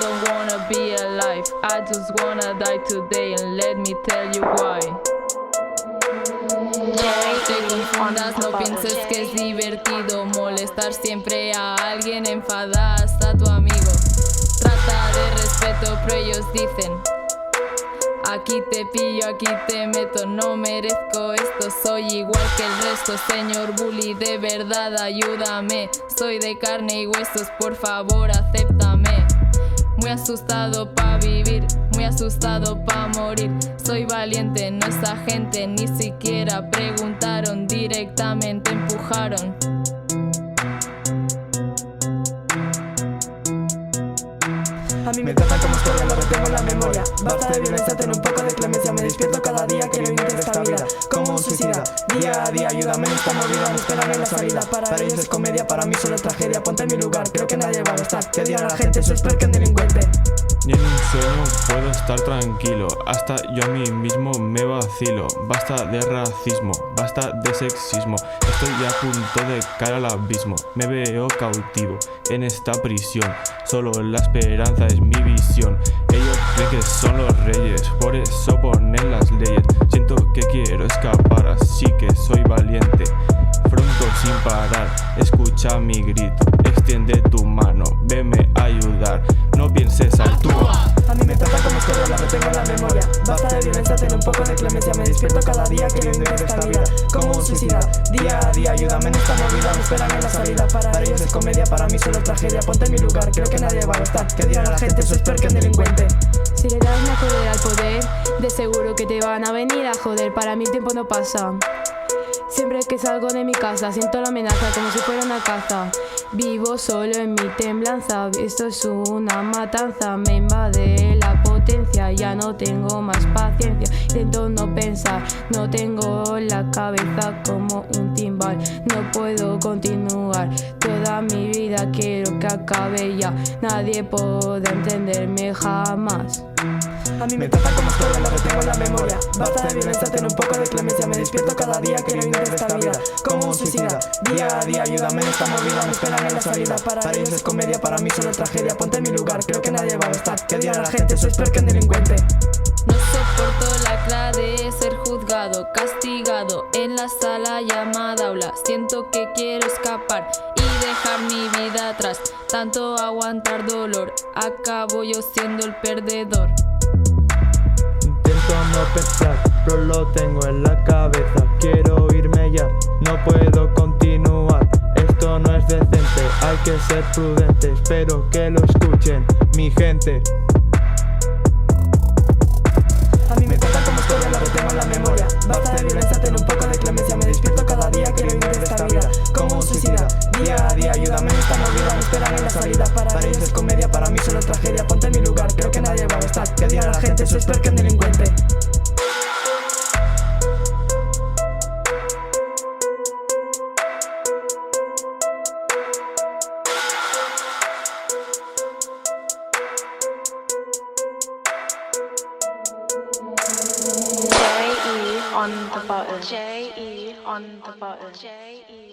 don't wanna be alive, I just wanna die today, and let me tell you why. Te confundas, no pienses que es divertido molestar siempre a alguien, enfadas a tu amigo. Trata de respeto, pero ellos dicen: aquí te pillo, aquí te meto, no merezco esto, soy igual que el resto. Señor bully, de verdad ayúdame, soy de carne y huesos, por favor acéptame. Muy asustado pa' vivir, muy asustado pa' morir. Soy valiente, no esa gente, ni siquiera preguntaron, directamente empujaron. A mí me tratan como historia, lo retengo en la memoria. Basta de violencia, ten un poco de clemencia. Me despierto cada día, quiero vivir esta vida como un suicida. Día a día, ayúdame en esta movida, me esperan en la salida. Para ellos es comedia, para mí solo es tragedia. Ponte en mi lugar, creo que nadie va a estar. Que odian a la gente, soy peor que un delincuente. Ni en un sueño puedo estar tranquilo, hasta yo a mí mismo me vacilo. Basta de racismo, basta de sexismo, estoy a punto de caer al abismo. Me veo cautivo en esta prisión, solo la esperanza es mi visión. Ellos creen que son los reyes, por eso ponen las leyes. Siento que quiero escapar, así que soy valiente. Pronto sin parar, escucha mi grito, extiende tu mano, veme a ayudar, no pienses, actúa. A mí me trata como historia, la retengo en la memoria. Basta de violencia, ten un poco de clemencia. Me despierto cada día, quiero vivir esta vida como un suicida. Día a día, ayúdame en esta movida, me esperan en la salida. Para ellos es comedia, para mí solo es tragedia. Ponte en mi lugar, creo que nadie va a estar. Que odian a la gente, soy peor que un delincuente. Si le das una joder al poder, de seguro que te van a venir a joder. Para mí el tiempo no pasa. Siempre que salgo de mi casa siento la amenaza como si fuera una caza. Vivo solo en mi temblanza, esto es una matanza. Me invade la potencia, ya no tengo más paciencia. Intento no pensar, no tengo la cabeza como un timbal. No puedo continuar, toda mi vida quiero que acabe ya. Nadie podrá entenderme jamás. A mí me trata como historia, lo retengo en la memoria. Basta de violencia, ten un poco de clemencia. Me despierto cada día, quiero vivir esta vida como un suicida. Día a día, ayúdame en esta movida, me esperan en la salida. Para ellos es comedia, para mí solo es tragedia. Ponte en mi lugar, creo que nadie va a estar. Que odian a la gente, soy peor que un delincuente. No soporto la clara de ser juzgado, castigado en la sala llamada aula. Siento que quiero escapar y dejar mi vida atrás. Tanto aguantar dolor, acabo yo siendo el perdedor. Intento no pensar, pero lo tengo en la cabeza. Quiero irme ya, no puedo continuar. Esto no es decente, hay que ser prudentes. Espero que lo escuchen, mi gente. A mí me trata como historia, lo retengo en la memoria. Basta de violencia, ten un poco de clemencia. Me despierto cada día, quiero vivir esta vida como un suicida. Día a día, ayúdame en esta movida, me esperan en la salida. Para ellos es comedia, para mí solo es tragedia. Ponte en mi lugar, creo que nadie va a estar. Que odian a la gente, soy peor que un delincuente. J.E. on the button. J.E. on the button. J.E.